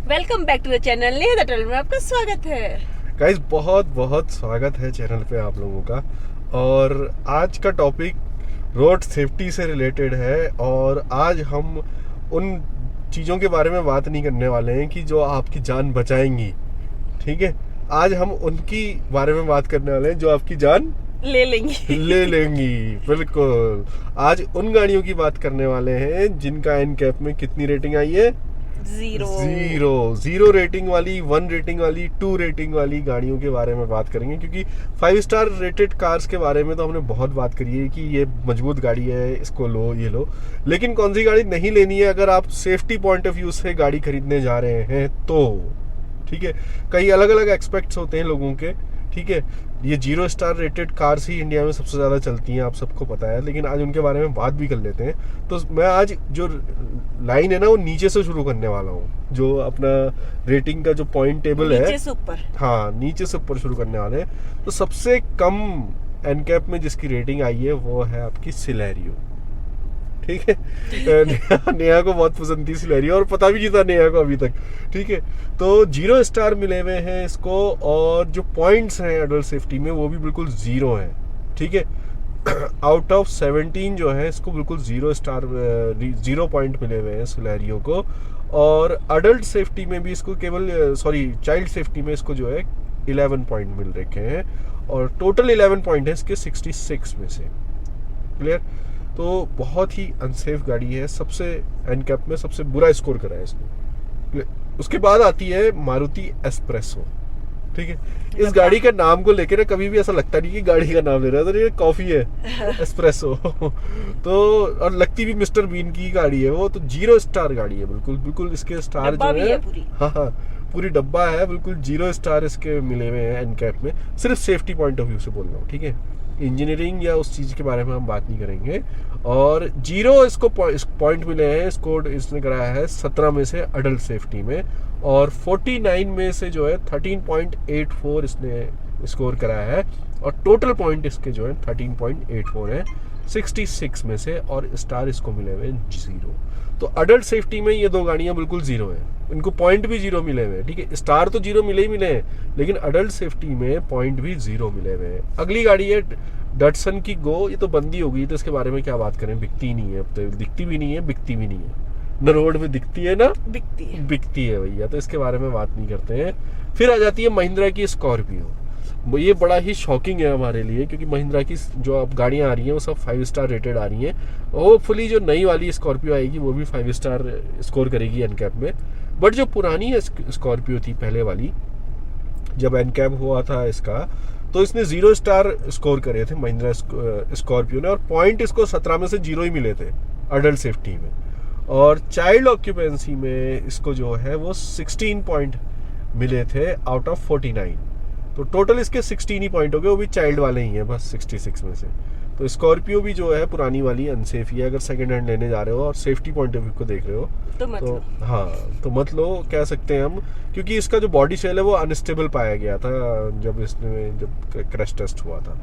Welcome back to the channel Neha the traveller में आपका स्वागत है। गाइस बहुत बहुत स्वागत है चैनल पे आप लोगों का। और आज का टॉपिक रोड सेफ्टी से रिलेटेड है। और आज हम उन चीज़ों के बारे में बात नहीं करने वाले हैं कि जो आपकी जान बचाएंगी, ठीक है। आज हम उनकी बारे में बात करने वाले हैं जो आपकी जान ले लेंगी। बिल्कुल। आज उन गाड़ियों की बात करने वाले हैं जिनका एनकैप में कितनी रेटिंग आई है? जीरो रेटिंग वाली, 1 रेटिंग वाली, 2 रेटिंग वाली गाड़ियों के बारे में बात करेंगे। क्योंकि 5 स्टार रेटेड कार्स के बारे में तो हमने बहुत बात करी है कि ये मजबूत गाड़ी है, इसको लो, ये लो। लेकिन कौन सी गाड़ी नहीं लेनी है अगर आप सेफ्टी पॉइंट ऑफ व्यू से गाड़ी खरीदने जा रहे हैं तो, ठीक है। कई अलग अलग एक्सपेक्ट्स होते हैं लोगों के, ठीक है। ये 0 स्टार रेटेड कार्स ही इंडिया में सबसे ज़्यादा चलती हैं, आप सबको पता है। लेकिन आज उनके बारे में बात भी कर लेते हैं। तो मैं आज जो लाइन है ना वो नीचे से शुरू करने वाला हूँ। जो अपना रेटिंग का जो पॉइंट टेबल है, नीचे से ऊपर, हाँ नीचे से ऊपर शुरू करने वाले हैं। तो सबसे कम एनकैप में जिसकी रेटिंग आई है वो है आपकी सिलेरियो, ठीक है। नेहा को बहुत पसंद थी सिलेरियो, और पता भी नहीं था नेहा को अभी तक, ठीक है। तो 0 स्टार मिले हुए हैं इसको, और जो पॉइंट्स हैं एडल्ट सेफ्टी में वो भी बिल्कुल 0 हैं, ठीक है। आउट ऑफ 17 जो है इसको बिल्कुल 0 स्टार 0 पॉइंट मिले हुए हैं सिलेरियो को। और अडल्ट सेफ्टी में भी इसको केवल चाइल्ड सेफ्टी में इसको जो है 11 पॉइंट मिल रखे हैं, और टोटल 11 पॉइंट है इसके 66 में से। क्लियर। तो बहुत ही अनसेफ गाड़ी है, सबसे एनकैप में सबसे बुरा स्कोर करा है इसने। उसके बाद आती है मारुति एस्प्रेसो, ठीक है। इस गाड़ी के नाम को लेकर ना कभी भी ऐसा लगता नहीं कि गाड़ी का नाम ले रहा है, तो ये कॉफी है एस्प्रेसो। तो और लगती भी मिस्टर बीन की गाड़ी है वो। तो 0 स्टार गाड़ी है, बिल्कुल बिल्कुल। इसके स्टार जो है हाँ पूरी डब्बा है, बिल्कुल 0 स्टार इसके मिले हुए हैं एनकैप में। सिर्फ सेफ्टी पॉइंट ऑफ व्यू से बोल रहा हूँ, ठीक है। इंजीनियरिंग या उस चीज़ के बारे में हम बात नहीं करेंगे। और 0 इसको पॉइंट मिले हैं, स्कोर इसने कराया है 17 में से अडल्ट सेफ्टी में, और 49 में से जो है 13.84 इसने स्कोर कराया है। और टोटल पॉइंट इसके जो है 13.84 है 66 में से, और स्टार इसको मिले हुए 0। तो अडल्ट सेफ्टी में ये 2 गाड़ियां बिल्कुल 0 हैं, इनको पॉइंट भी 0 मिले हुए हैं, ठीक है। स्टार तो 0 मिले ही मिले हैं, लेकिन अडल्ट सेफ्टी में पॉइंट भी 0 मिले हुए हैं। अगली गाड़ी है डटसन की गो। ये तो बंदी हो गई, तो इसके बारे में क्या बात करें, बिकती नहीं है अब तो, दिखती भी नहीं है, बिकती भी नहीं है। न रोड में दिखती है ना बिकती है भैया, तो इसके बारे में बात नहीं करते हैं। फिर आ जाती है महिंद्रा की स्कॉर्पियो। ये बड़ा ही शॉकिंग है हमारे लिए, क्योंकि महिंद्रा की जो अब गाड़ियाँ आ रही हैं वो सब 5 स्टार रेटेड आ रही हैं। होपफुली जो नई वाली स्कॉर्पियो आएगी वो भी 5 स्टार स्कोर करेगी एनकैप में। बट जो पुरानी स्कॉर्पियो थी पहले वाली, जब एनकैप हुआ था इसका, तो इसने 0 स्टार स्कोर करे थे महिंद्रा स्कॉर्पियो ने, और पॉइंट इसको 17 में से 0 ही मिले थे अडल्ट सेफ्टी में। और चाइल्ड ऑक्यूपेंसी में इसको जो है वो 16 पॉइंट मिले थे आउट ऑफ 49। तो टोटल इसके 16 ही पॉइंट हो गए, वो भी चाइल्ड वाले ही हैं बस 66 में से। तो स्कॉर्पियो भी जो है पुरानी वाली अनसेफ ही है, अगर सेकंड हैंड लेने जा रहे हो और सेफ्टी पॉइंट ऑफ व्यू को देख रहे हो तो हाँ, तो मत लो, कह सकते हैं हम। क्योंकि इसका जो बॉडी शेल है वो अनस्टेबल पाया गया था जब क्रैश टेस्ट हुआ था।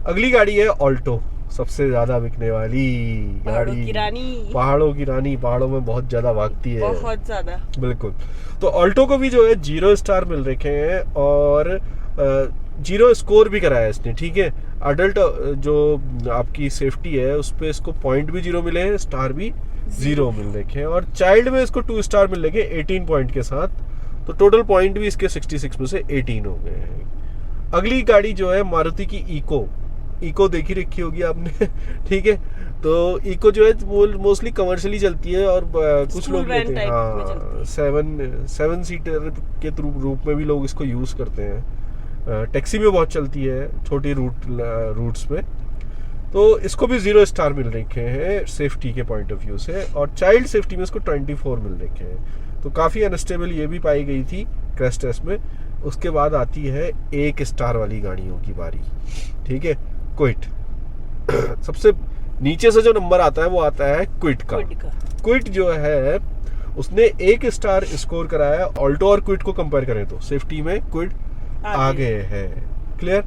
अगली गाड़ी है ऑल्टो, सबसे ज्यादा बिकने वाली गाड़ी, पहाड़ों की रानी, पहाड़ों में बहुत ज्यादा भागती है, बहुत ज्यादा, बिल्कुल। तो ऑल्टो को भी जो है 0 स्टार मिल रखे हैं, और 0 स्कोर भी कराया इसने, ठीक है। अडल्ट जो आपकी सेफ्टी है उस पर इसको पॉइंट भी 0 मिले हैं, स्टार भी 0 मिल रखे हैं, और चाइल्ड में इसको 2 स्टार मिल रखे 18 पॉइंट के साथ। तो टोटल पॉइंट भी इसके 66 में से 18 हो गए हैं। अगली गाड़ी जो है मारुति की इको देखी रखी होगी आपने, ठीक है। तो इको जो है वो मोस्टली कमर्शियली चलती है, और कुछ लोग लेते हैं, हाँ 7 सीटर के रूप में भी लोग इसको यूज करते हैं। टैक्सी में बहुत चलती है, छोटी रूट्स में। तो इसको भी 0 स्टार मिल रखे हैं सेफ्टी के पॉइंट ऑफ व्यू से, और चाइल्ड सेफ्टी में इसको 24 मिल रखे हैं। तो काफ़ी अनस्टेबल ये भी पाई गई थी क्रैश टेस्ट में। उसके बाद आती है 1 स्टार वाली गाड़ियों की बारी, ठीक है। क्विट सबसे नीचे से जो नंबर आता है वो आता है क्विट का। क्विट जो है उसने 1 स्टार स्कोर कराया है। ऑल्टो और क्विट को कंपेयर करें तो सेफ्टी में क्विट आगे है, क्लियर।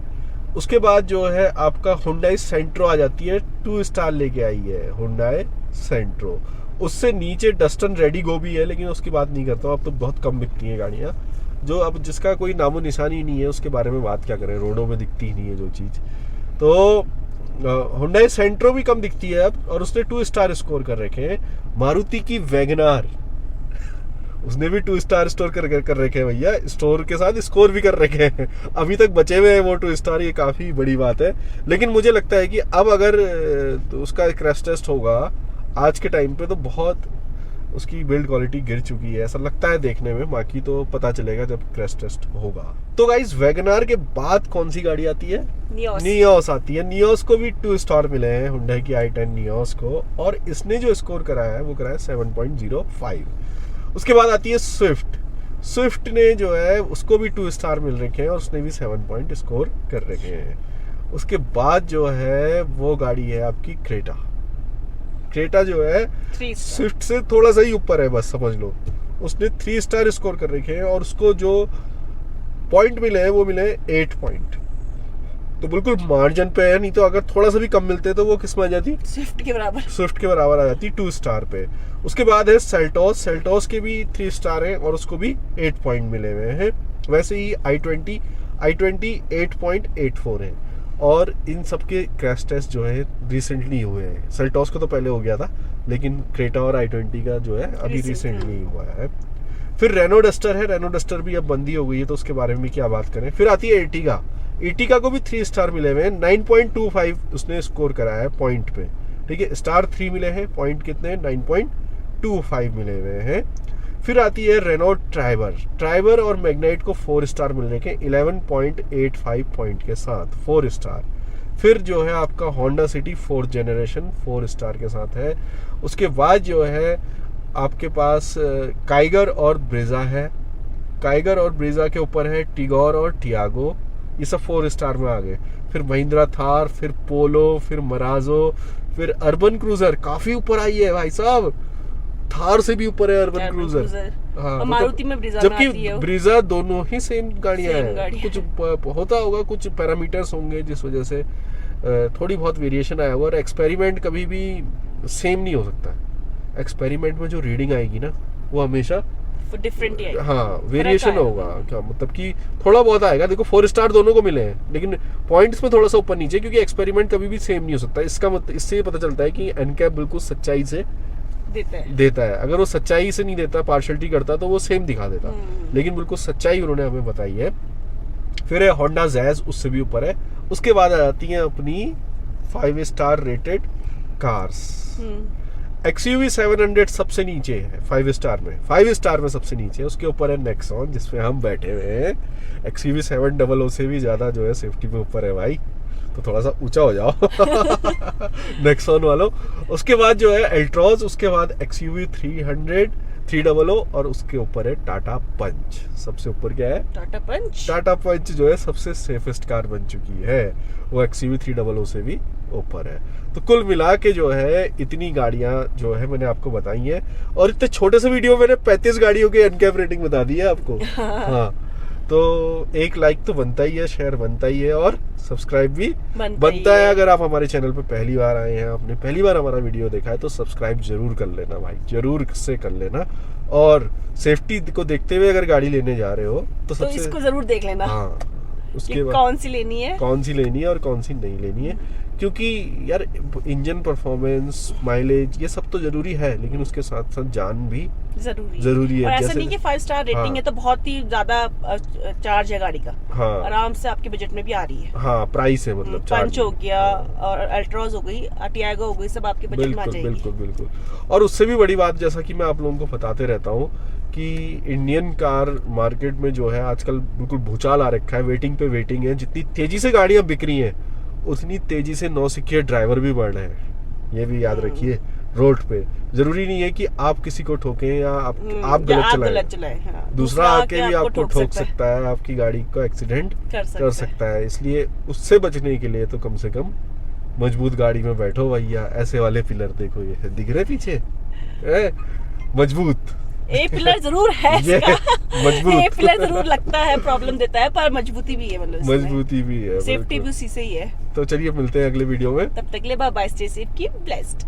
उसके बाद जो है आपका हुंडई सेंट्रो आ जाती है, 2 स्टार लेके आई है हुंडई सेंट्रो। उससे नीचे डस्टन रेडी गो भी है, लेकिन उसकी बात नहीं करता हूँ। अब तो बहुत कम बिकती हैं गाड़ियाँ, जो अब जिसका कोई नामो निशान ही नहीं है उसके बारे में बात क्या करें, रोडों में दिखती ही नहीं है जो चीज़। तो हुंडई सेंट्रो भी कम दिखती है अब, और उसने 2 स्टार स्कोर कर रखे हैं। मारुति की वैगनार, उसने भी 2 स्टार स्टोर कर रखे हैं भैया, स्टोर के साथ स्कोर भी कर रखे हैं। अभी तक बचे हुए हैं वो 2 स्टार, ये काफ़ी बड़ी बात है। लेकिन मुझे लगता है कि अब अगर तो उसका क्रैश टेस्ट होगा आज के टाइम पे, तो बहुत उसकी बिल्ड क्वालिटी गिर चुकी है, ऐसा लगता है देखने में। बाकी तो पता चलेगा जब क्रैश टेस्ट होगा। तो गाइस, वैगनार के बाद कौन सी गाड़ी आती है? नियोस आती है। नियोस को भी 2 स्टार मिले हैं, हुंडई की i10 नियोस को, और इसने जो स्कोर कराया है वो कराया 7.05। उसके बाद आती है स्विफ्ट ने जो है उसको भी 2 स्टार मिल रखे हैं, और उसने भी 7 पॉइंट स्कोर कर रखे हैं। उसके बाद जो है वो गाड़ी है आपकी क्रेटा जो है स्विफ्ट से थोड़ा सा ही ऊपर है, बस समझ लो। उसने 3 स्टार स्कोर कर रखे हैं, और उसको जो पॉइंट मिले हैं वो मिले 8 पॉइंट, तो बिल्कुल मार्जिन पे है। नहीं तो अगर थोड़ा सा भी कम मिलते तो वो किस में आ जाती? स्विफ्ट के बराबर आ जाती 2 स्टार पे। उसके बाद है सेल्टोस के भी 3 स्टार हैं, और उसको भी 8 पॉइंट मिले हुए हैं। वैसे ही i20 8.84 है, और इन सब के क्रैश टेस्ट जो है रिसेंटली हुए हैं। सेल्टोस को तो पहले हो गया था, लेकिन क्रेटा और i20 का जो है अभी रिसेंटली हुआ है। फिर रेनो डस्टर है, रेनो डस्टर भी अब बंदी हो गई है, तो उसके बारे में क्या बात करें। फिर आती है एर्टिगा को भी 3 स्टार मिले हुए हैं, 9.25 उसने स्कोर कराया है पॉइंट पे, ठीक है। स्टार 3 मिले हैं, पॉइंट कितने हैं? 9.25 मिले हुए हैं। फिर आती है रेनो ट्राइबर और मैग्नाइट को 4 स्टार मिलने के 11.85 पॉइंट के साथ 4 स्टार। फिर जो है आपका Honda city 4th generation 4 star के साथ है। उसके बाद जो है आपके पास काइगर और ब्रेजा है, काइगर और ब्रेजा के ऊपर है टिगोर और टियागो, ये सब 4 स्टार में आ गए। फिर महिंद्रा थार, फिर पोलो, फिर मराजो, फिर अर्बन क्रूजर काफी ऊपर आई है भाई साहब, थार से भी ऊपर है अर्बन क्रूजर। हाँ, मारुति में ब्रीजा, जबकि ब्रीजा दोनों ही सेम गाड़ियां हैं। कुछ होता होगा, कुछ पैरामीटर्स होंगे जिस वजह से थोड़ी बहुत वेरिएशन आया होगा, और एक्सपेरिमेंट कभी भी सेम नहीं हो सकता। एक्सपेरिमेंट में जो रीडिंग आएगी ना वो हमेशा डिफरेंट ही, हाँ, वेरिएशन होगा। क्या मतलब कि थोड़ा बहुत आएगा। देखो 4 स्टार दोनों को मिले हैं, लेकिन पॉइंट्स में थोड़ा सा ऊपर नीचे, क्योंकि एक्सपेरिमेंट कभी भी सेम नहीं हो सकता। इसका मतलब इससे ये पता चलता है कि एनकैप बिल्कुल सच्चाई से देता है। अगर वो सच्चाई से नहीं देता, पार्शियलिटी करता, तो वो सेम दिखा देता, लेकिन बिल्कुल सच्चाई उन्होंने हमें बताई है। फिर है होंडा जैज, उससे भी ऊपर है। उसके बाद आ जाती हैं अपनी 5 स्टार रेटेड कार्स। XUV 700 सबसे नीचे है 5 स्टार में सबसे नीचे। उसके ऊपर है नेक्सॉन, जिसमें हम बैठे हुए हैं। XUV 700 से भी ज्यादा जो है सेफ्टी में ऊपर है भाई, तो थोड़ा सा ऊंचा हो जाओ नेक्सॉन वालों। उसके बाद जो है एल्ट्रॉज, उसके बाद XUV 300 और उसके ऊपर है टाटा पंच। सबसे ऊपर क्या है? टाटा पंच जो है सबसे सेफेस्ट कार बन चुकी है, वो XUV 300 से भी ऊपर है। तो कुल मिला के जो है इतनी गाड़ियां जो है मैंने आपको बताई हैं, और इतने छोटे से वीडियो में मैंने 35 गाड़ियों के एनकैप रेटिंग बता दी है आपको। हाँ, तो एक लाइक तो बनता ही है, शेयर बनता ही है, और सब्सक्राइब भी बनता है। अगर आप हमारे चैनल पे पहली बार आए हैं, आपने पहली बार हमारा वीडियो देखा है, तो सब्सक्राइब जरूर कर लेना भाई, जरूर से कर लेना। और सेफ्टी को देखते हुए अगर गाड़ी लेने जा रहे हो तो इसको जरूर देख लेना। हाँ, उसके बाद कौन सी लेनी है और कौन सी नहीं लेनी है, क्योंकि यार इंजन परफॉर्मेंस, माइलेज, ये सब तो जरूरी है, लेकिन उसके साथ साथ जान भी जरूरी है। और ऐसा नहीं कि 5 स्टार रेटिंग है तो बहुत ही ज्यादा चार्ज है गाड़ी का। हाँ, आराम से आपके बजट में भी आ रही है। हाँ, प्राइस है, मतलब पंच हो गया और अल्ट्राज हो गई, टियागो हो गई, सब आपके बजट में आ जाएगी। बिल्कुल। और उससे भी बड़ी बात, जैसा कि मैं आप लोगों को बताते रहता हूँ कि इंडियन कार मार्केट में जो है आजकल बिल्कुल भूचाल आ रखा है। वेटिंग है। जितनी तेजी से गाड़ियां बिक रही हैं, उतनी तेजी से नौसिखिए ड्राइवर भी बढ़ रहे हैं। ये भी याद रखिए, रोड पे जरूरी नहीं है कि आप किसी को ठोकें या आप गलत चलाएं। हाँ। दूसरा आके भी आपको ठोक सकता है, आपकी गाड़ी को एक्सीडेंट कर सकता है। इसलिए उससे बचने के लिए तो कम से कम मजबूत गाड़ी में बैठो भैया। ऐसे वाले पिलर देखो, ये दिख रहे पीछे, मजबूत ए पिलर जरूर है इसका। मजबूत ए पिलर जरूर लगता है, प्रॉब्लम देता है, पर मजबूती भी है, मतलब मजबूती भी है, सेफ्टी भी उसी से ही है। तो चलिए मिलते हैं अगले वीडियो में, तब तक के लिए bye bye, stay safe, keep blessed.